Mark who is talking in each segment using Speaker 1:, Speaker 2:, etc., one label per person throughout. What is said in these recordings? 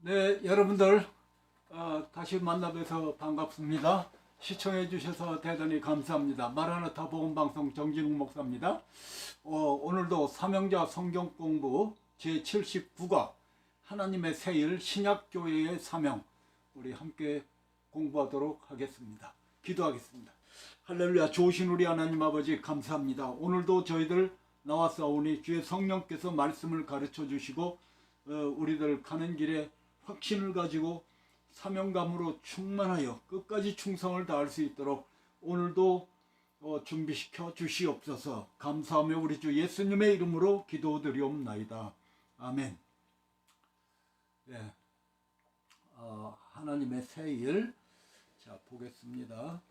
Speaker 1: 네, 여러분들 다시 만나뵈서 반갑습니다. 시청해 주셔서 대단히 감사합니다. 마라나타 복음방송 정진욱 목사입니다. 오늘도 사명자 성경 공부 제79과 하나님의 새일 신약교회의 사명 우리 함께 공부하도록 하겠습니다. 기도하겠습니다. 할렐루야. 좋으신 우리 하나님 아버지 감사합니다. 오늘도 저희들 나왔사오니 주의 성령께서 말씀을 가르쳐 주시고 우리들 가는 길에 확신을 가지고 사명감으로 충만하여 끝까지 충성을 다할 수 있도록 오늘도 준비시켜 주시옵소서. 감사하며 우리 주 예수님의 이름으로 기도드리옵나이다. 아멘. 네, 하나님의 새일 자 보겠습니다.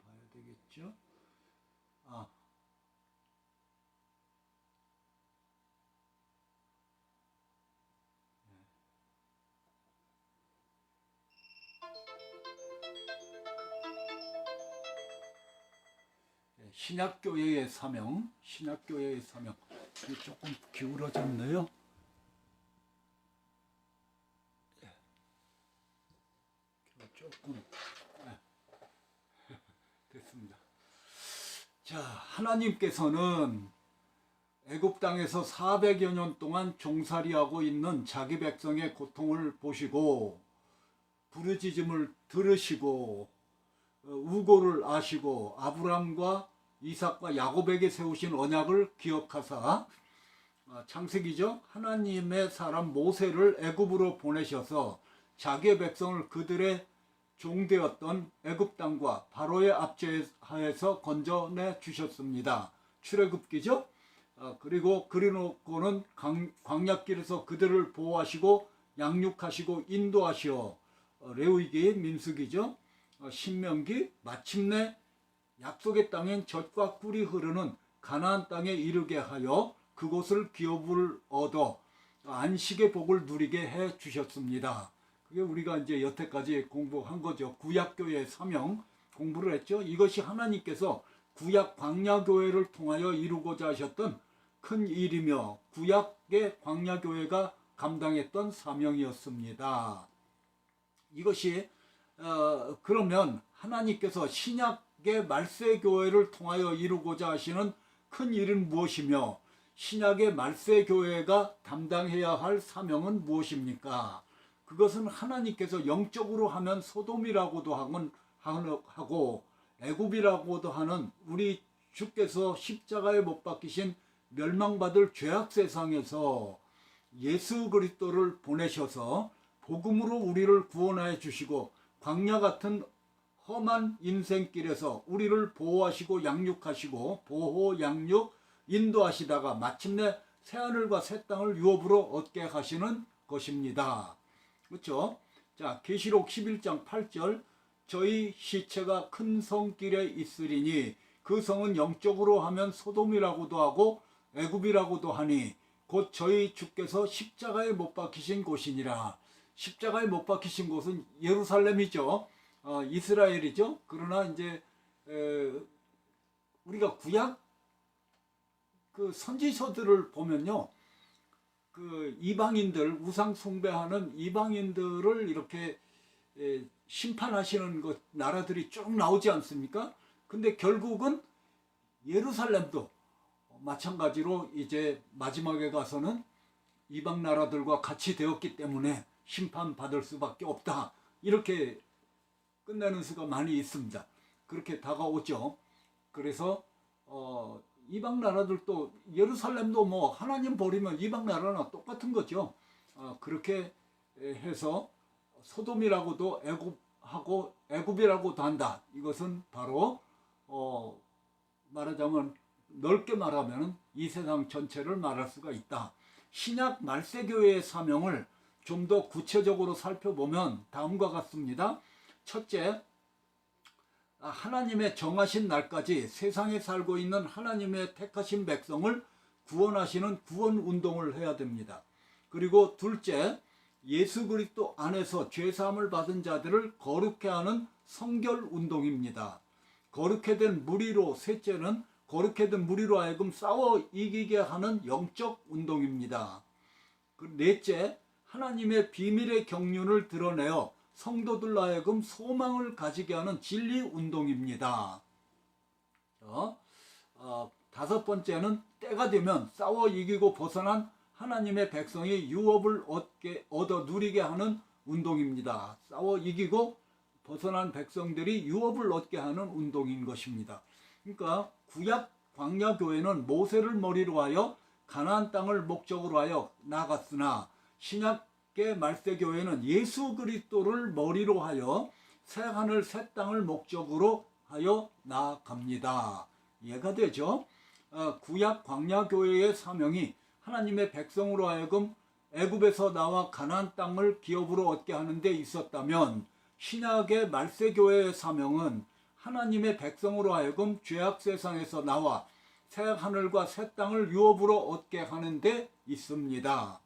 Speaker 1: 봐야 되겠죠? 신약교회의 사명, 신약교회의 사명. 이게 조금 기울어졌네요. 조금 됐습니다. 자, 하나님께서는 애굽 땅에서 400여 년 동안 종살이하고 있는 자기 백성의 고통을 보시고 부르짖음을 들으시고 우고를 아시고 아브람과 이삭과 야곱에게 세우신 언약을 기억하사 창세기죠. 하나님의 사람 모세를 애굽으로 보내셔서 자기의 백성을 그들의 종되었던 애굽 땅과 바로의 압제하에서 건져내 주셨습니다. 출애굽기죠. 그리고 그리놓고는 광야길에서 그들을 보호하시고 양육하시고 인도하시어 레위기, 민수기죠. 신명기, 마침내 약속의 땅인 젖과 꿀이 흐르는 가나안 땅에 이르게 하여 그곳을 기업을 얻어 안식의 복을 누리게 해 주셨습니다. 그게 우리가 이제 여태까지 공부한 거죠. 구약교회의 사명 공부를 했죠. 이것이 하나님께서 구약 광야교회를 통하여 이루고자 하셨던 큰 일이며 구약의 광야교회가 감당했던 사명이었습니다. 이것이 그러면 하나님께서 신약의 말세교회를 통하여 이루고자 하시는 큰 일은 무엇이며 신약의 말세교회가 담당해야 할 사명은 무엇입니까? 그것은 하나님께서 영적으로 하면 소돔이라고도 하고 애굽이라고도 하는 우리 주께서 십자가에 못 박히신 멸망받을 죄악 세상에서 예수 그리스도를 보내셔서 복음으로 우리를 구원하여 주시고 광야 같은 험한 인생길에서 우리를 보호하시고 양육하시고 보호, 양육, 인도하시다가 마침내 새하늘과 새 땅을 유업으로 얻게 하시는 것입니다. 그렇죠? 자, 계시록 11장 8절 저희 시체가 큰 성길에 있으리니 그 성은 영적으로 하면 소돔이라고도 하고 애굽이라고도 하니 곧 저희 주께서 십자가에 못 박히신 곳이니라. 십자가에 못 박히신 곳은 예루살렘이죠. 이스라엘이죠. 그러나 이제 우리가 구약 그 선지서들을 보면요, 그 이방인들 우상 숭배하는 이방인들을 이렇게 심판하시는 것 나라들이 쭉 나오지 않습니까? 근데 결국은 예루살렘도 마찬가지로 이제 마지막에 가서는 이방 나라들과 같이 되었기 때문에 심판받을 수밖에 없다. 이렇게 끝내는 수가 많이 있습니다. 그렇게 다가오죠. 그래서 이방 나라들도 예루살렘도 뭐 하나님 버리면 이방 나라나 똑같은 거죠. 그렇게 해서 소돔이라고도 애굽하고 애굽이라고도 한다. 이것은 바로 말하자면 넓게 말하면 이 세상 전체를 말할 수가 있다. 신약 말세교회의 사명을 좀 더 구체적으로 살펴보면 다음과 같습니다. 첫째, 하나님의 정하신 날까지 세상에 살고 있는 하나님의 택하신 백성을 구원하시는 구원 운동을 해야 됩니다. 그리고 둘째, 예수 그리스도 안에서 죄사함을 받은 자들을 거룩해 하는 성결 운동입니다. 거룩해 된 무리로 셋째는 거룩해 든 무리로 하여금 싸워 이기게 하는 영적 운동입니다. 넷째, 하나님의 비밀의 경륜을 드러내어 성도들로 하여금 소망을 가지게 하는 진리 운동입니다. 다섯 번째는 때가 되면 싸워 이기고 벗어난 하나님의 백성이 유업을 얻어 누리게 하는 운동입니다. 싸워 이기고 벗어난 백성들이 유업을 얻게 하는 운동인 것입니다. 그러니까 구약 광야 교회는 모세를 머리로 하여 가나안 땅을 목적으로 하여 나아갔으나 신약의 말세 교회는 예수 그리스도를 머리로 하여 새 하늘 새 땅을 목적으로 하여 나아갑니다. 이해가 되죠? 구약 광야 교회의 사명이 하나님의 백성으로 하여금 애굽에서 나와 가나안 땅을 기업으로 얻게 하는 데 있었다면 신약의 말세 교회의 사명은 하나님의 백성으로 하여금 죄악 세상에서 나와 새 하늘과 새 땅을 유업으로 얻게 하는 데 있습니다.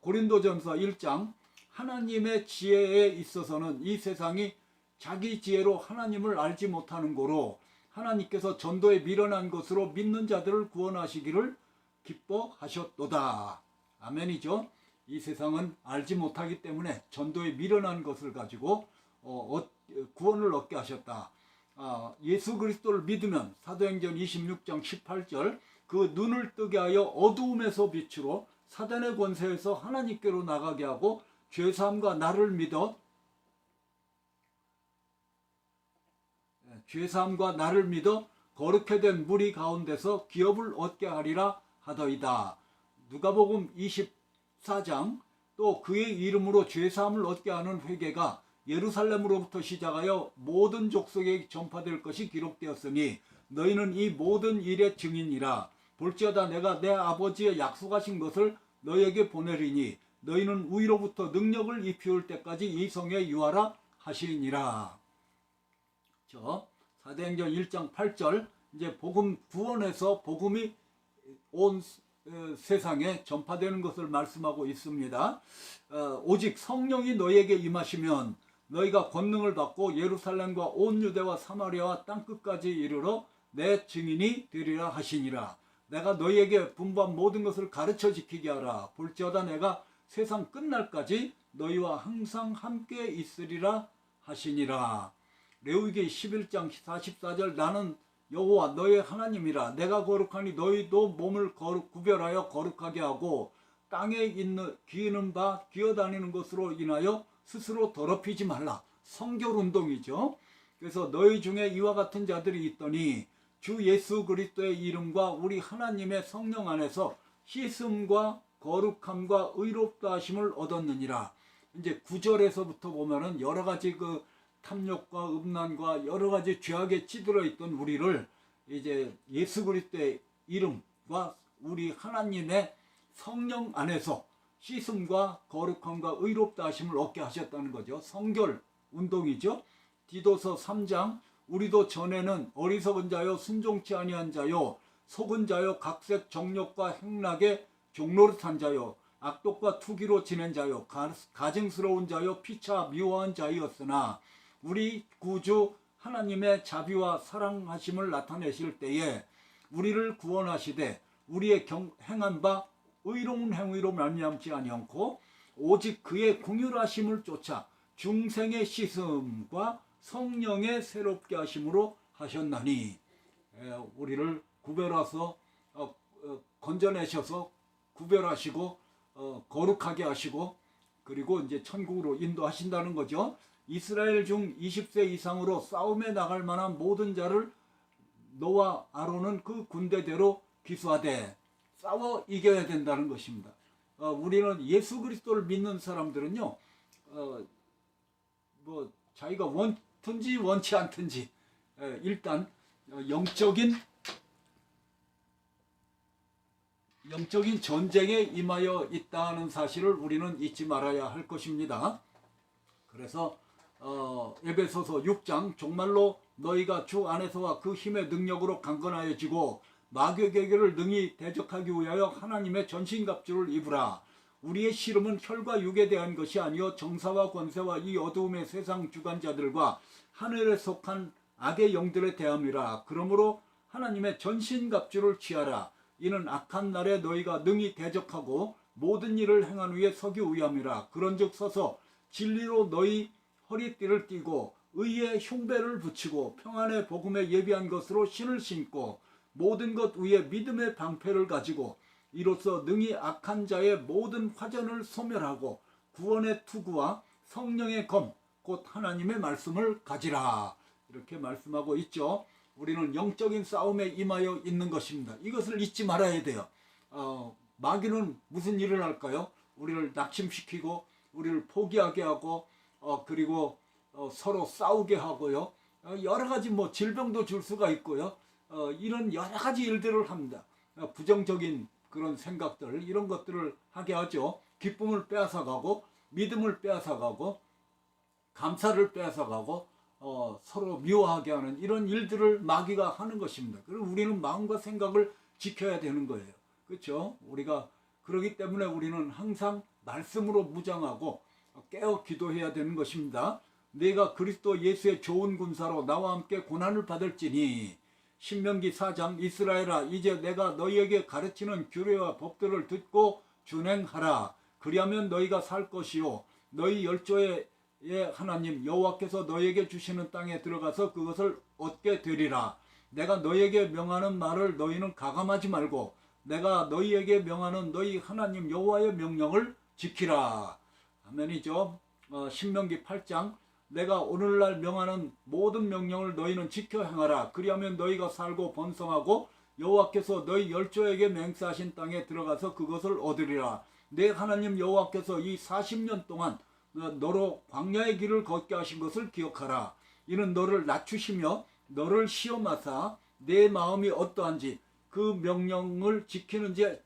Speaker 1: 고린도전서 1장 하나님의 지혜에 있어서는 이 세상이 자기 지혜로 하나님을 알지 못하는 고로 하나님께서 전도에 미련한 것으로 믿는 자들을 구원하시기를 기뻐하셨도다. 아멘이죠. 이 세상은 알지 못하기 때문에 전도에 미련한 것을 가지고 구원을 얻게 하셨다. 예수 그리스도를 믿으면 사도행전 26장 18절 그 눈을 뜨게 하여 어두움에서 빛으로 사단의 권세에서 하나님께로 나가게 하고 죄사함과 나를 믿어 거룩해 된 무리 가운데서 기업을 얻게 하리라 하더이다. 누가복음 24장 또 그의 이름으로 죄사함을 얻게 하는 회개가 예루살렘으로부터 시작하여 모든 족속에 전파될 것이 기록되었으니 너희는 이 모든 일의 증인이라. 볼지어다 내가 내 아버지의 약속하신 것을 너희에게 보내리니 너희는 위로부터 능력을 입히올 때까지 이 성에 유하라 하시니라. 사도행전 1장 8절 이제 복음 구원에서 복음이 온 세상에 전파되는 것을 말씀하고 있습니다. 오직 성령이 너희에게 임하시면 너희가 권능을 받고 예루살렘과 온 유대와 사마리아와 땅끝까지 이르러 내 증인이 되리라 하시니라. 내가 너희에게 분부한 모든 것을 가르쳐 지키게 하라. 볼지어다 내가 세상 끝날까지 너희와 항상 함께 있으리라 하시니라. 레위기 11장 44절 나는 여호와 너희 하나님이라. 내가 거룩하니 너희도 몸을 구별하여 거룩하게 하고 땅에 기는 바 기어다니는 것으로 인하여 스스로 더럽히지 말라. 성결 운동이죠. 그래서 너희 중에 이와 같은 자들이 있더니 주 예수 그리스도의 이름과 우리 하나님의 성령 안에서 씻음과 거룩함과 의롭다 하심을 얻었느니라. 이제 9절에서부터 보면은 여러 가지 그 탐욕과 음란과 여러 가지 죄악에 찌들어 있던 우리를 이제 예수 그리스도의 이름과 우리 하나님의 성령 안에서 씻음과 거룩함과 의롭다 하심을 얻게 하셨다는 거죠. 성결 운동이죠. 디도서 3장 우리도 전에는 어리석은 자요 순종치 아니한 자요 속은 자요 각색 정욕과 행락에 종노릇한 자요 악독과 투기로 지낸 자요 가증스러운 자요 피차 미워한 자였으나 우리 구주 하나님의 자비와 사랑하심을 나타내실 때에 우리를 구원하시되 우리의 행한 바 의로운 행위로 말미암지 아니하고 오직 그의 긍휼하심을 쫓아 중생의 씻음과 성령의 새롭게 하심으로 하셨나니 우리를 구별하셔서 건져내셔서 구별하시고 거룩하게 하시고 그리고 이제 천국으로 인도하신다는 거죠. 이스라엘 중 20세 이상으로 싸움에 나갈 만한 모든 자를 노아 아론은 그 군대대로 기수하되 싸워 이겨야 된다는 것입니다. 우리는 예수 그리스도를 믿는 사람들은요, 뭐 자기가 원든지 원치 않든지 일단 영적인 전쟁에 임하여 있다는 사실을 우리는 잊지 말아야 할 것입니다. 그래서 에베소서 6장 정말로 너희가 주 안에서와 그 힘의 능력으로 강건하여지고 마귀에게를 능히 대적하기 위하여 하나님의 전신갑주를 입으라. 우리의 씨름은 혈과 육에 대한 것이 아니요 정사와 권세와 이 어두움의 세상 주관자들과 하늘에 속한 악의 영들에 대함이라. 그러므로 하나님의 전신갑주를 취하라. 이는 악한 날에 너희가 능히 대적하고 모든 일을 행한 후에 서기 위함이라. 그런즉 서서 진리로 너희 허리띠를 띠고 의의 흉배를 붙이고 평안의 복음에 예비한 것으로 신을 신고 모든 것 위에 믿음의 방패를 가지고 이로써 능히 악한 자의 모든 화전을 소멸하고 구원의 투구와 성령의 검 곧 하나님의 말씀을 가지라. 이렇게 말씀하고 있죠. 우리는 영적인 싸움에 임하여 있는 것입니다. 이것을 잊지 말아야 돼요. 마귀는 무슨 일을 할까요? 우리를 낙심시키고 우리를 포기하게 하고 그리고 서로 싸우게 하고요. 여러 가지 뭐 질병도 줄 수가 있고요. 이런 여러 가지 일들을 합니다. 부정적인 그런 생각들 이런 것들을 하게 하죠. 기쁨을 빼앗아가고 믿음을 빼앗아가고 감사를 빼앗아가고 서로 미워하게 하는 이런 일들을 마귀가 하는 것입니다. 그리고 우리는 마음과 생각을 지켜야 되는 거예요. 그렇죠? 우리가 그러기 때문에 우리는 항상 말씀으로 무장하고 깨어 기도해야 되는 것입니다. 내가 그리스도 예수의 좋은 군사로 나와 함께 고난을 받을지니 신명기 4장 이스라엘아 이제 내가 너희에게 가르치는 규례와 법들을 듣고 준행하라. 그리하면 너희가 살 것이요 너희 열조의 하나님 여호와께서 너희에게 주시는 땅에 들어가서 그것을 얻게 되리라. 내가 너희에게 명하는 말을 너희는 가감하지 말고 내가 너희에게 명하는 너희 하나님 여호와의 명령을 지키라. 아멘이죠. 신명기 8장 내가 오늘날 명하는 모든 명령을 너희는 지켜 행하라. 그리하면 너희가 살고 번성하고 여호와께서 너희 열조에게 맹세하신 땅에 들어가서 그것을 얻으리라. 내 하나님 여호와께서 이 40년 동안 너로 광야의 길을 걷게 하신 것을 기억하라. 이는 너를 낮추시며 너를 시험하사 내 마음이 어떠한지 그 명령을 지키는지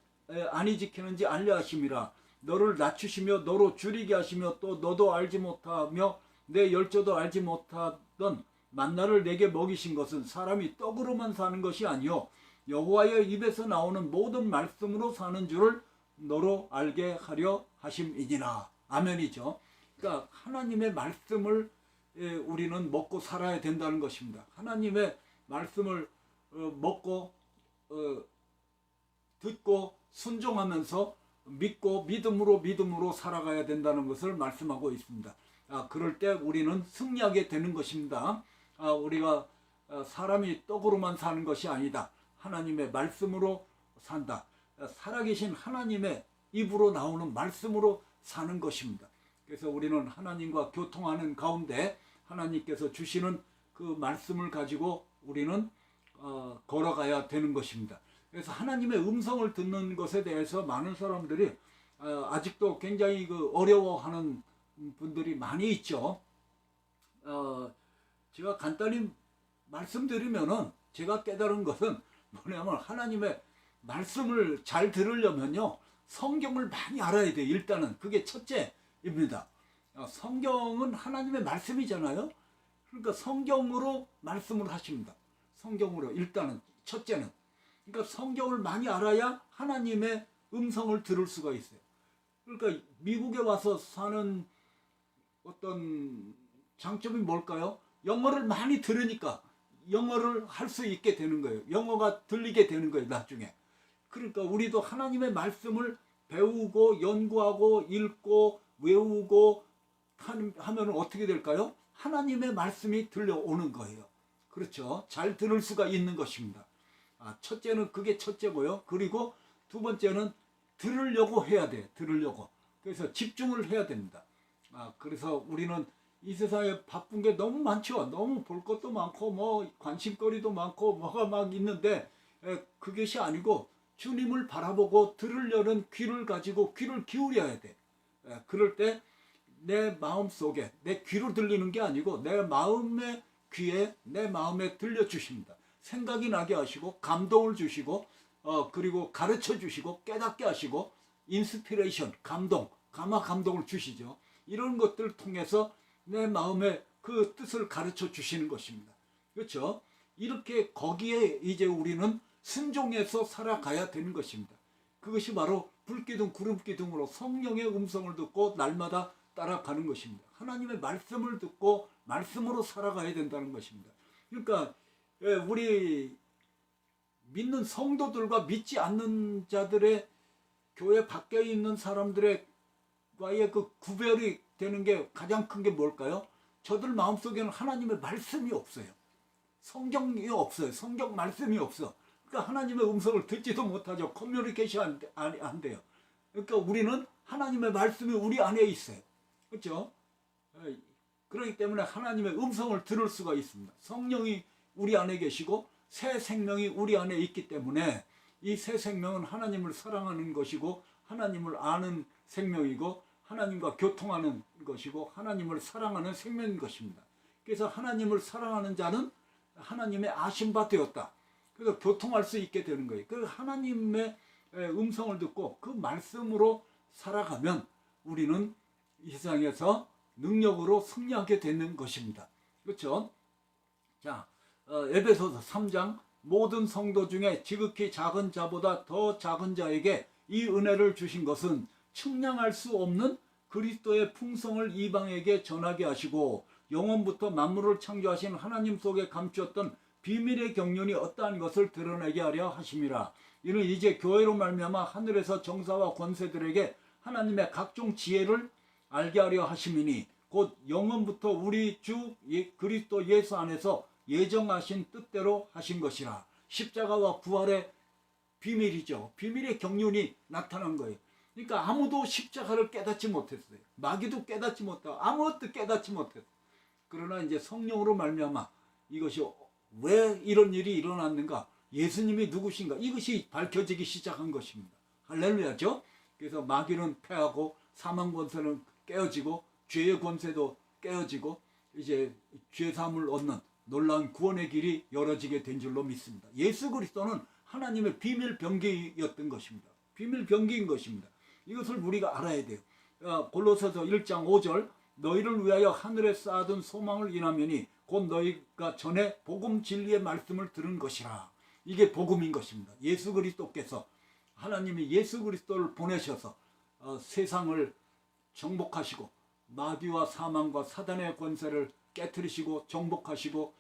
Speaker 1: 아니 지키는지 알려 하심이라. 너를 낮추시며 너로 줄이게 하시며 또 너도 알지 못하며 내 열조도 알지 못하던 만나를 내게 먹이신 것은 사람이 떡으로만 사는 것이 아니요 여호와의 입에서 나오는 모든 말씀으로 사는 줄을 너로 알게 하려 하심이니라. 아멘이죠. 그러니까 하나님의 말씀을 우리는 먹고 살아야 된다는 것입니다. 하나님의 말씀을 먹고 듣고 순종하면서 믿고 믿음으로 살아가야 된다는 것을 말씀하고 있습니다. 그럴 때 우리는 승리하게 되는 것입니다. 우리가 사람이 떡으로만 사는 것이 아니다. 하나님의 말씀으로 산다. 살아계신 하나님의 입으로 나오는 말씀으로 사는 것입니다. 그래서 우리는 하나님과 교통하는 가운데 하나님께서 주시는 그 말씀을 가지고 우리는 걸어가야 되는 것입니다. 그래서 하나님의 음성을 듣는 것에 대해서 많은 사람들이 아직도 굉장히 어려워하는 분들이 많이 있죠. 제가 간단히 말씀드리면은 제가 깨달은 것은 뭐냐면 하나님의 말씀을 잘 들으려면요 성경을 많이 알아야 돼요. 일단은 그게 첫째입니다. 성경은 하나님의 말씀이잖아요. 그러니까 성경으로 말씀을 하십니다. 성경으로 일단은 첫째는 그러니까 성경을 많이 알아야 하나님의 음성을 들을 수가 있어요. 그러니까 미국에 와서 사는 어떤 장점이 뭘까요? 영어를 많이 들으니까 영어를 할 수 있게 되는 거예요. 영어가 들리게 되는 거예요, 나중에. 그러니까 우리도 하나님의 말씀을 배우고 연구하고 읽고 외우고 하면 어떻게 될까요? 하나님의 말씀이 들려오는 거예요. 그렇죠? 잘 들을 수가 있는 것입니다. 첫째는 그게 첫째고요. 그리고 두 번째는 들으려고 해야 돼. 들으려고. 그래서 집중을 해야 됩니다. 그래서 우리는 이 세상에 바쁜 게 너무 많죠. 너무 볼 것도 많고 뭐 관심거리도 많고 뭐가 막 있는데 그것이 아니고 주님을 바라보고 들으려는 귀를 가지고 귀를 기울여야 돼. 그럴 때 내 마음 속에 내 귀로 들리는 게 아니고 내 마음의 귀에 내 마음에 들려주십니다. 생각이 나게 하시고 감동을 주시고 그리고 가르쳐 주시고 깨닫게 하시고 인스피레이션 감동 감화 감동을 주시죠. 이런 것들을 통해서 내 마음의 그 뜻을 가르쳐 주시는 것입니다. 그렇죠? 이렇게 거기에 이제 우리는 순종해서 살아가야 되는 것입니다. 그것이 바로 불기둥 구름기둥으로 성령의 음성을 듣고 날마다 따라가는 것입니다. 하나님의 말씀을 듣고 말씀으로 살아가야 된다는 것입니다. 그러니까 우리 믿는 성도들과 믿지 않는 자들의 교회 밖에 있는 사람들과의 그 구별이 되는 게 가장 큰 게 뭘까요? 저들 마음속에는 하나님의 말씀이 없어요. 성경이 없어요. 성경 말씀이 없어. 그러니까 하나님의 음성을 듣지도 못하죠. 커뮤니케이션 안 돼요. 그러니까 우리는 하나님의 말씀이 우리 안에 있어요. 그렇죠? 그렇기 때문에 하나님의 음성을 들을 수가 있습니다. 성령이 우리 안에 계시고 새 생명이 우리 안에 있기 때문에 이 새 생명은 하나님을 사랑하는 것이고 하나님을 아는 생명이고 하나님과 교통하는 것이고 하나님을 사랑하는 생명인 것입니다. 그래서 하나님을 사랑하는 자는 하나님의 아심바 되었다. 그래서 교통할 수 있게 되는 거예요. 그 하나님의 음성을 듣고 그 말씀으로 살아가면 우리는 이 세상에서 능력으로 승리하게 되는 것입니다. 그렇죠? 자, 에베소서 3장 모든 성도 중에 지극히 작은 자보다 더 작은 자에게 이 은혜를 주신 것은 측량할 수 없는 그리스도의 풍성을 이방에게 전하게 하시고 영원부터 만물을 창조하신 하나님 속에 감추었던 비밀의 경륜이 어떠한 것을 드러내게 하려 하심이라. 이는 이제 교회로 말미암아 하늘에서 정사와 권세들에게 하나님의 각종 지혜를 알게 하려 하심이니 곧 영원부터 우리 주 그리스도 예수 안에서 예정하신 뜻대로 하신 것이라. 십자가와 부활의 비밀이죠. 비밀의 경륜이 나타난 거예요. 그러니까 아무도 십자가를 깨닫지 못했어요. 마귀도 깨닫지 못하고 아무것도 깨닫지 못했어요. 그러나 이제 성령으로 말미암아 이것이 왜 이런 일이 일어났는가, 예수님이 누구신가, 이것이 밝혀지기 시작한 것입니다. 할렐루야죠. 그래서 마귀는 패하고 사망 권세는 깨어지고 죄의 권세도 깨어지고 이제 죄 사함을 얻는 놀라운 구원의 길이 열어지게 된 줄로 믿습니다. 예수 그리스도는 하나님의 비밀 병기였던 것입니다. 비밀 병기인 것입니다. 이것을 우리가 알아야 돼요. 골로새서 1장 5절 너희를 위하여 하늘에 쌓아둔 소망을 인하면이 곧 너희가 전에 복음 진리의 말씀을 들은 것이라. 이게 복음인 것입니다. 예수 그리스도께서 하나님이 예수 그리스도를 보내셔서 세상을 정복하시고 마귀와 사망과 사단의 권세를 깨뜨리시고 정복하시고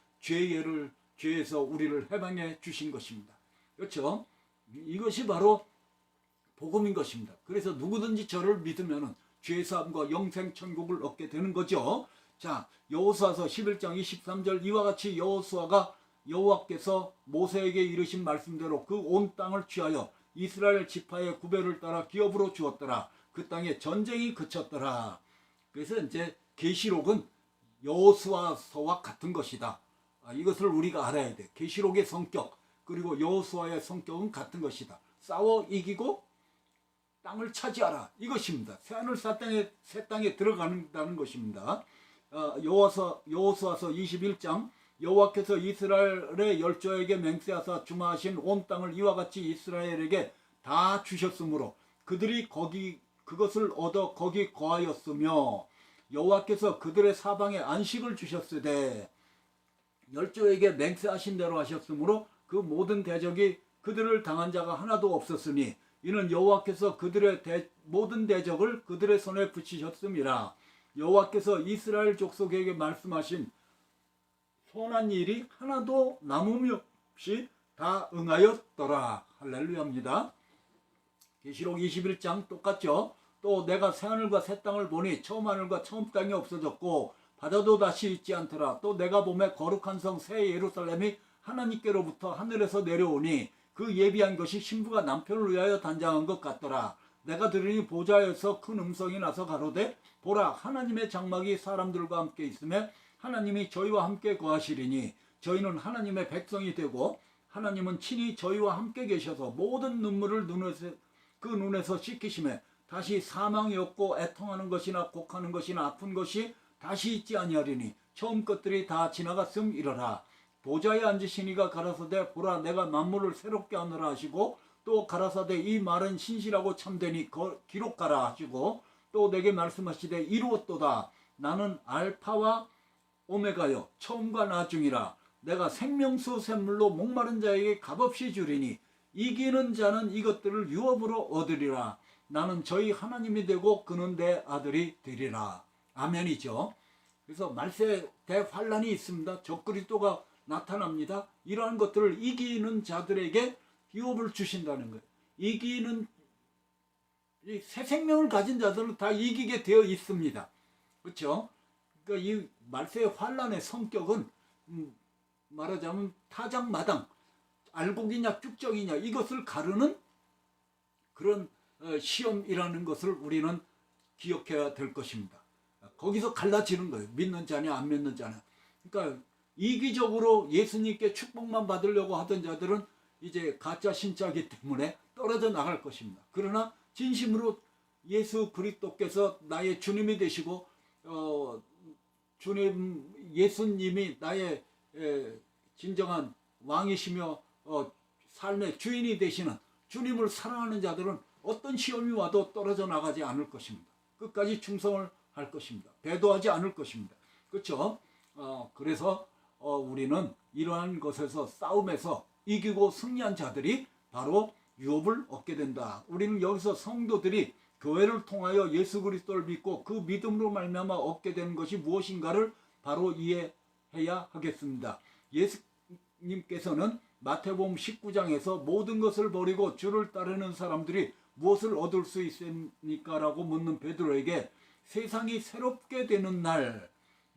Speaker 1: 죄에서 우리를 해방해 주신 것입니다. 그렇죠? 이것이 바로 복음인 것입니다. 그래서 누구든지 저를 믿으면 죄사함과 영생 천국을 얻게 되는 거죠. 자, 여호수아서 11장 23절 이와 같이 여호와께서 모세에게 이르신 말씀대로 그 온 땅을 취하여 이스라엘 지파의 구별을 따라 기업으로 주었더라. 그 땅에 전쟁이 그쳤더라. 그래서 이제 계시록은 여호수아서와 같은 것이다. 이것을 우리가 알아야 돼. 계시록의 성격 그리고 여호수아의 성격은 같은 것이다. 싸워 이기고 땅을 차지하라. 이것입니다. 새하늘 새 땅에 들어간다는 것입니다. 여호수아서 21장 여호와께서 이스라엘의 열조에게 맹세하사 주마하신 온 땅을 이와 같이 이스라엘에게 다 주셨으므로 그들이 그것을 얻어 거기 거하였으며 여호와께서 그들의 사방에 안식을 주셨으되 열조에게 맹세하신 대로 하셨으므로 그 모든 대적이 그들을 당한 자가 하나도 없었으니 이는 여호와께서 그들의 모든 대적을 그들의 손에 붙이셨음이라. 여호와께서 이스라엘 족속에게 말씀하신 선한 일이 하나도 남음이 없이 다 응하였더라. 할렐루야입니다. 계시록 21장 똑같죠. 또 내가 새하늘과 새 땅을 보니 처음 하늘과 처음 땅이 없어졌고 바다도 다시 있지 않더라. 또 내가 보매 거룩한 성 새 예루살렘이 하나님께로부터 하늘에서 내려오니 그 예비한 것이 신부가 남편을 위하여 단장한 것 같더라. 내가 들으니 보좌에서 큰 음성이 나서 가로되 보라 하나님의 장막이 사람들과 함께 있으며 하나님이 저희와 함께 거하시리니 저희는 하나님의 백성이 되고 하나님은 친히 저희와 함께 계셔서 모든 눈물을 그 눈에서 씻기심에 다시 사망이 없고 애통하는 것이나 곡하는 것이나 아픈 것이 다시 있지 아니하리니 처음 것들이 다 지나갔음이러라. 보좌에 앉으시니가 가라사대 보라 내가 만물을 새롭게 하느라 하시고 또 가라사대 이 말은 신실하고 참되니 기록하라 하시고 또 내게 말씀하시되 이루었도다. 나는 알파와 오메가요 처음과 나중이라. 내가 생명수 샘물로 목마른 자에게 값없이 주리니 이기는 자는 이것들을 유업으로 얻으리라. 나는 저희 하나님이 되고 그는 내 아들이 되리라. 아멘이죠. 그래서 말세 대환란이 있습니다. 적그리스도가 나타납니다. 이러한 것들을 이기는 자들에게 유업을 주신다는 거예요. 이기는 이 새 생명을 가진 자들은 다 이기게 되어 있습니다. 그렇죠? 그러니까 이 말세의 환란의 성격은 말하자면 타작마당, 알곡이냐 쭉정이냐 이것을 가르는 그런 시험이라는 것을 우리는 기억해야 될 것입니다. 거기서 갈라지는 거예요. 믿는 자냐 안 믿는 자냐. 그러니까 이기적으로 예수님께 축복만 받으려고 하던 자들은 이제 가짜 신자이기 때문에 떨어져 나갈 것입니다. 그러나 진심으로 예수 그리스도께서 나의 주님이 되시고 예수님이 나의 진정한 왕이시며 삶의 주인이 되시는 주님을 사랑하는 자들은 어떤 시험이 와도 떨어져 나가지 않을 것입니다. 끝까지 충성을 할 것입니다. 배도하지 않을 것입니다. 그렇죠? 그래서 우리는 이러한 것에서 싸움에서 이기고 승리한 자들이 바로 유업을 얻게 된다. 우리는 여기서 성도들이 교회를 통하여 예수 그리스도를 믿고 그 믿음으로 말미암아 얻게 되는 것이 무엇인가를 바로 이해해야 하겠습니다. 예수님께서는 마태복음 19장에서 모든 것을 버리고 주를 따르는 사람들이 무엇을 얻을 수 있습니까? 라고 묻는 베드로에게 세상이 새롭게 되는 날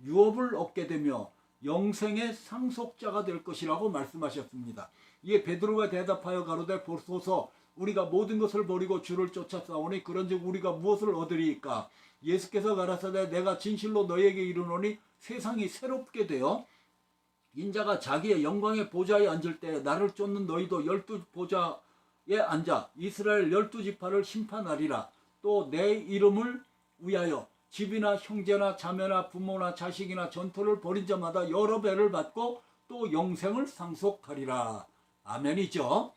Speaker 1: 유업을 얻게 되며 영생의 상속자가 될 것이라고 말씀하셨습니다. 이에 베드로가 대답하여 가로되 보소서 우리가 모든 것을 버리고 주를 쫓아 싸우니 그런즉 우리가 무엇을 얻으리이까? 예수께서 가라사대 내가 진실로 너희에게 이르노니 세상이 새롭게 되어 인자가 자기의 영광의 보좌에 앉을 때 나를 쫓는 너희도 12 보좌에 앉아 이스라엘 12지파를 심판하리라. 또 내 이름을 위하여 집이나 형제나 자매나 부모나 자식이나 전토를 벌인 자마다 여러 배를 받고 또 영생을 상속하리라. 아멘이죠.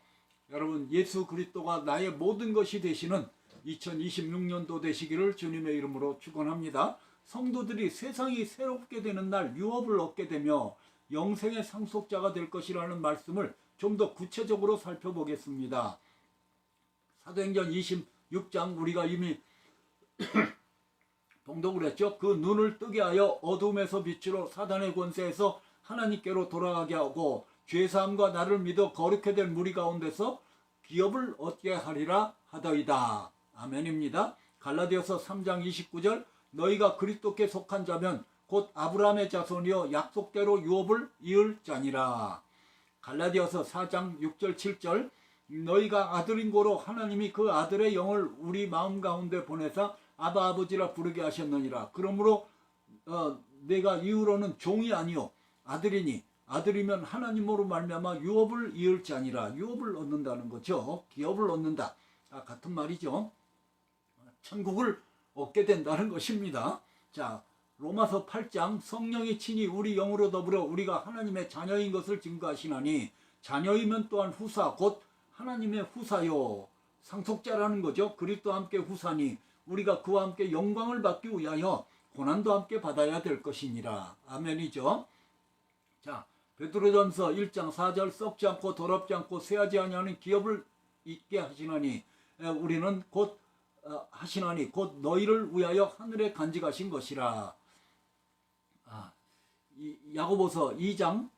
Speaker 1: 여러분 예수 그리스도가 나의 모든 것이 되시는 2026년도 되시기를 주님의 이름으로 축원합니다. 성도들이 세상이 새롭게 되는 날 유업을 얻게 되며 영생의 상속자가 될 것이라는 말씀을 좀 더 구체적으로 살펴보겠습니다. 사도행전 26장 우리가 이미 봉독을 했죠. 그 눈을 뜨게 하여 어둠에서 빛으로 사단의 권세에서 하나님께로 돌아가게 하고 죄사함과 나를 믿어 거룩해 될 무리 가운데서 기업을 얻게 하리라 하더이다. 아멘입니다. 갈라디아서 3장 29절 너희가 그리스도께 속한 자면 곧 아브라함의 자손이여 약속대로 유업을 이을 자니라. 갈라디아서 4장 6절 7절 너희가 아들인 고로 하나님이 그 아들의 영을 우리 마음 가운데 보내사 아바 아버지라 부르게 하셨느니라. 그러므로 내가 이후로는 종이 아니요 아들이니 아들이면 하나님으로 말미암아 유업을 이을 자니라. 유업을 얻는다는 거죠. 기업을 얻는다. 같은 말이죠. 천국을 얻게 된다는 것입니다. 자, 로마서 8장 성령이 친히 우리 영으로 더불어 우리가 하나님의 자녀인 것을 증거하시나니 자녀이면 또한 후사 곧 하나님의 후사요. 상속자라는 거죠. 그리스도와 함께 후사니 우리가 그와 함께 영광을 받기 위하여 고난도 함께 받아야 될 것이니라. 아멘이죠. 자, 베드로전서 1장 4절 썩지 않고 더럽지 않고 쇠하지 아니하는 기업을 있게 하시나니 우리는 곧 하시나니 곧 너희를 위하여 하늘에 간직하신 것이라. 야고보서 2장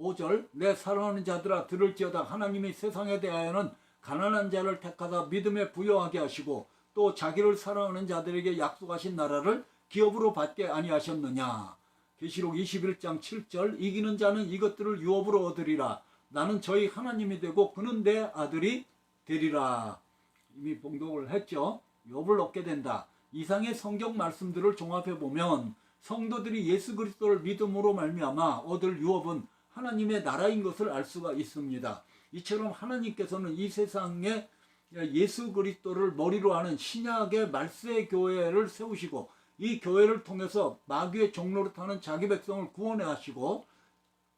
Speaker 1: 5절 내 사랑하는 자들아 들을지어다 하나님이 세상에 대하여는 가난한 자를 택하사 믿음에 부여하게 하시고 또 자기를 사랑하는 자들에게 약속하신 나라를 기업으로 받게 아니하셨느냐. 계시록 21장 7절 이기는 자는 이것들을 유업으로 얻으리라. 나는 저희 하나님이 되고 그는 내 아들이 되리라. 이미 봉독을 했죠. 유업을 얻게 된다. 이상의 성경 말씀들을 종합해 보면 성도들이 예수 그리스도를 믿음으로 말미암아 얻을 유업은 하나님의 나라인 것을 알 수가 있습니다. 이처럼 하나님께서는 이 세상에 예수 그리스도를 머리로 하는 신약의 말세 교회를 세우시고 이 교회를 통해서 마귀의 종로를 타는 자기 백성을 구원해 하시고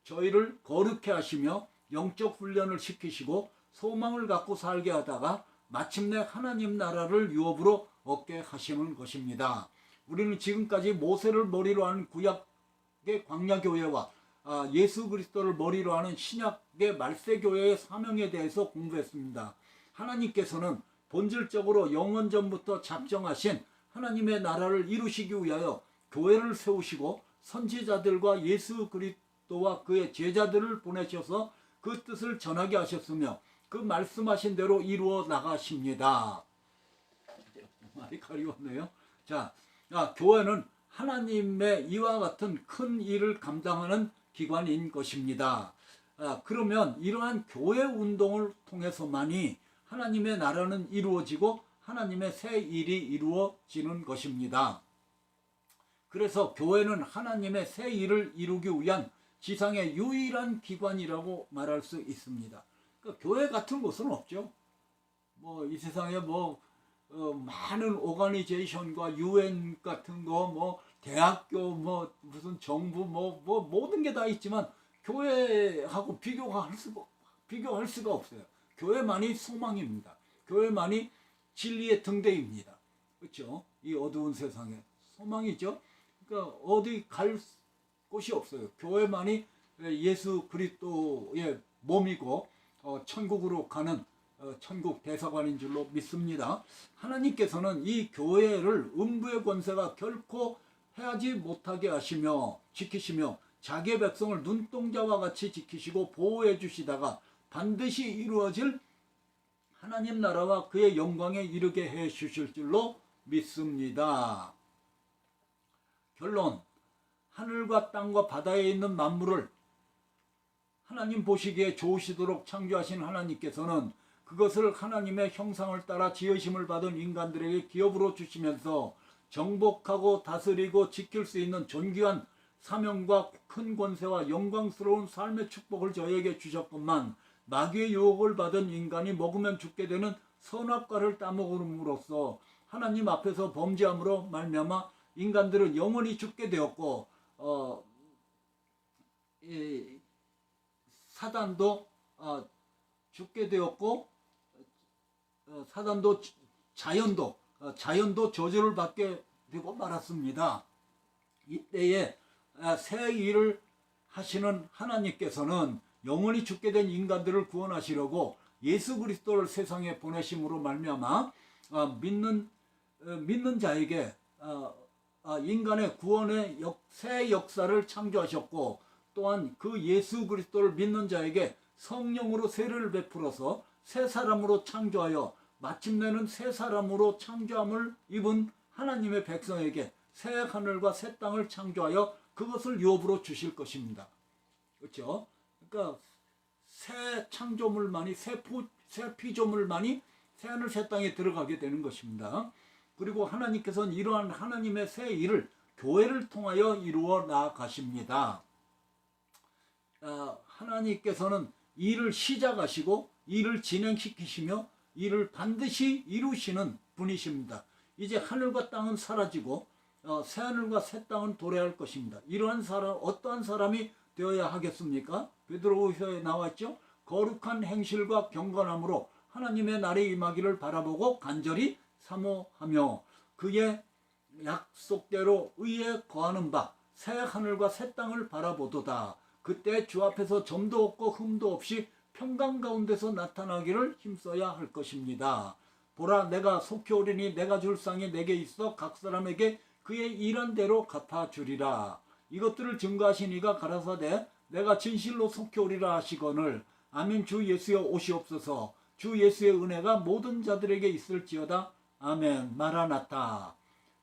Speaker 1: 저희를 거룩해 하시며 영적 훈련을 시키시고 소망을 갖고 살게 하다가 마침내 하나님 나라를 유업으로 얻게 하시는 것입니다. 우리는 지금까지 모세를 머리로 하는 구약의 광야교회와 예수 그리스도를 머리로 하는 신약의 말세교회의 사명에 대해서 공부했습니다. 하나님께서는 본질적으로 영원전부터 작정하신 하나님의 나라를 이루시기 위하여 교회를 세우시고 선지자들과 예수 그리스도와 그의 제자들을 보내셔서 그 뜻을 전하게 하셨으며 그 말씀하신 대로 이루어 나가십니다. 말이 가리웠네요. 자, 교회는 하나님의 이와 같은 큰 일을 감당하는 기관인 것입니다. 그러면 이러한 교회 운동을 통해서만이 하나님의 나라는 이루어지고 하나님의 새 일이 이루어지는 것입니다. 그래서 교회는 하나님의 새 일을 이루기 위한 지상의 유일한 기관이라고 말할 수 있습니다. 그러니까 교회 같은 곳은 없죠. 뭐 이 세상에 많은 오가니제이션과 유엔 같은 거, 대학교, 무슨 정부, 모든 게 다 있지만 교회하고 비교할 수가 없어요. 교회만이 소망입니다. 교회만이 진리의 등대입니다. 그렇죠? 이 어두운 세상에 소망이죠. 그러니까 어디 갈 곳이 없어요. 교회만이 예수 그리스도의 몸이고 천국으로 가는 천국 대사관인 줄로 믿습니다. 하나님께서는 이 교회를 음부의 권세가 결코 해하지 못하게 하시며 지키시며 자기의 백성을 눈동자와 같이 지키시고 보호해 주시다가 반드시 이루어질 하나님 나라와 그의 영광에 이르게 해 주실 줄로 믿습니다. 결론, 하늘과 땅과 바다에 있는 만물을 하나님 보시기에 좋으시도록 창조하신 하나님께서는 그것을 하나님의 형상을 따라 지으심을 받은 인간들에게 기업으로 주시면서 정복하고 다스리고 지킬 수 있는 존귀한 사명과 큰 권세와 영광스러운 삶의 축복을 저에게 주셨건만 마귀의 유혹을 받은 인간이 먹으면 죽게 되는 선악과를 따먹음으로써 하나님 앞에서 범죄함으로 말미암아 인간들은 영원히 죽게 되었고 사단도 죽게 되었고 사단도 자연도 저주를 받게 되고 말았습니다. 이때에 새 일을 하시는 하나님께서는 영원히 죽게 된 인간들을 구원하시려고 예수 그리스도를 세상에 보내심으로 말미암아 믿는 자에게 인간의 구원의 새 역사를 창조하셨고 또한 그 예수 그리스도를 믿는 자에게 성령으로 세례를 베풀어서 새 사람으로 창조하여 마침내는 새 사람으로 창조함을 입은 하나님의 백성에게 새 하늘과 새 땅을 창조하여 그것을 유업으로 주실 것입니다. 그렇죠? 그러니까 새 창조물만이 새 피조물만이 새 하늘 새 땅에 들어가게 되는 것입니다. 그리고 하나님께서는 이러한 하나님의 새 일을 교회를 통하여 이루어 나가십니다. 하나님께서는 일을 시작하시고 일을 진행시키시며 일을 반드시 이루시는 분이십니다. 이제 하늘과 땅은 사라지고 새 하늘과 새 땅은 도래할 것입니다. 이러한 사람, 어떠한 사람이 되어야 하겠습니까? 베드로후서에 나왔죠. 거룩한 행실과 경건함으로 하나님의 날이 임하기를 바라보고 간절히 사모하며 그의 약속대로 의에 거하는 바 새 하늘과 새 땅을 바라보도다. 그때 주 앞에서 점도 없고 흠도 없이 평강 가운데서 나타나기를 힘써야 할 것입니다. 보라, 내가 속히 오리니 내가 줄 상이 내게 있어 각 사람에게 그의 일한 대로 갚아주리라. 이것들을 증거하신 이가 가라사대 내가 진실로 속히 오리라 하시거늘 아멘. 주 예수여 오시옵소서. 주 예수의 은혜가 모든 자들에게 있을지어다. 아멘. 마라나타.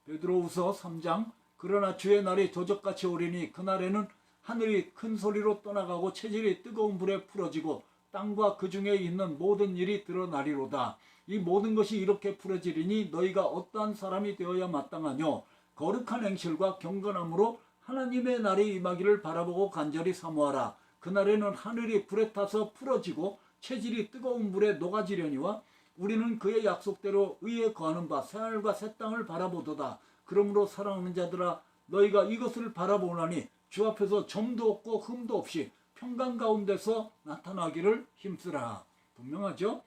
Speaker 1: 베드로후서 3장. 그러나 주의 날이 도적같이 오리니 그날에는 하늘이 큰 소리로 떠나가고 체질이 뜨거운 불에 풀어지고 땅과 그 중에 있는 모든 일이 드러나리로다. 이 모든 것이 이렇게 풀어지리니 너희가 어떠한 사람이 되어야 마땅하뇨. 거룩한 행실과 경건함으로 하나님의 날이 임하기를 바라보고 간절히 사모하라. 그날에는 하늘이 불에 타서 풀어지고 체질이 뜨거운 불에 녹아지려니와 우리는 그의 약속대로 의에 거하는 바 새하늘과 새 땅을 바라보도다. 그러므로 사랑하는 자들아 너희가 이것을 바라보나니 주 앞에서 점도 없고 흠도 없이 평강 가운데서 나타나기를 힘쓰라. 분명하죠?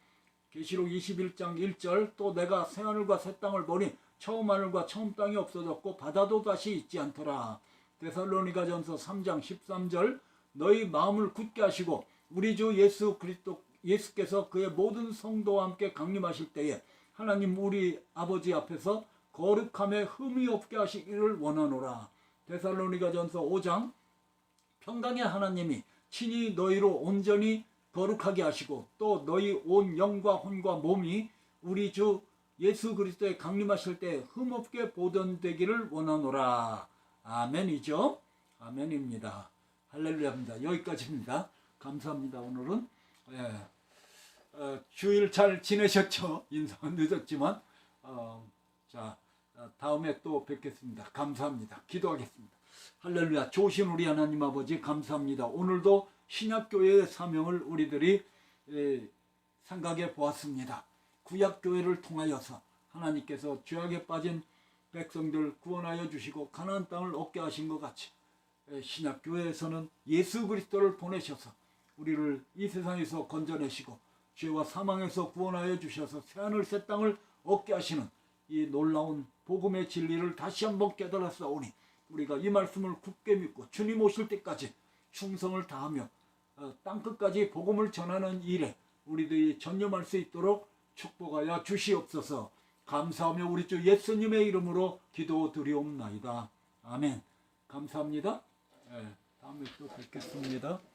Speaker 1: 계시록 21장 1절 또 내가 새하늘과 새 땅을 보니 처음 하늘과 처음 땅이 없어졌고 바다도 다시 있지 않더라. 데살로니가전서 3장 13절 너희 마음을 굳게 하시고 우리 주 예수께서 그의 모든 성도와 함께 강림하실 때에 하나님 우리 아버지 앞에서 거룩함에 흠이 없게 하시기를 원하노라. 데살로니가전서 5장 평강의 하나님이 친히 너희로 온전히 거룩하게 하시고 또 너희 온 영과 혼과 몸이 우리 주 예수 그리스도의 강림하실 때 흠없게 보존되기를 원하노라. 아멘이죠. 아멘입니다. 할렐루야입니다. 여기까지입니다. 감사합니다. 오늘은 주일 잘 지내셨죠? 인사는 늦었지만 자 다음에 또 뵙겠습니다. 감사합니다. 기도하겠습니다. 할렐루야. 좋으신 우리 하나님 아버지 감사합니다. 오늘도 신약교회의 사명을 우리들이 생각해 보았습니다. 구약교회를 통하여서 하나님께서 죄악에 빠진 백성들 구원하여 주시고 가나안 땅을 얻게 하신 것 같이 신약교회에서는 예수 그리스도를 보내셔서 우리를 이 세상에서 건져내시고 죄와 사망에서 구원하여 주셔서 새하늘 새 땅을 얻게 하시는 이 놀라운 복음의 진리를 다시 한번 깨달았사오니 우리가 이 말씀을 굳게 믿고 주님 오실 때까지 충성을 다하며 땅끝까지 복음을 전하는 일에 우리들이 전념할 수 있도록 축복하여 주시옵소서. 감사하며 우리 주 예수님의 이름으로 기도드리옵나이다. 아멘. 감사합니다. 다음에 또 뵙겠습니다.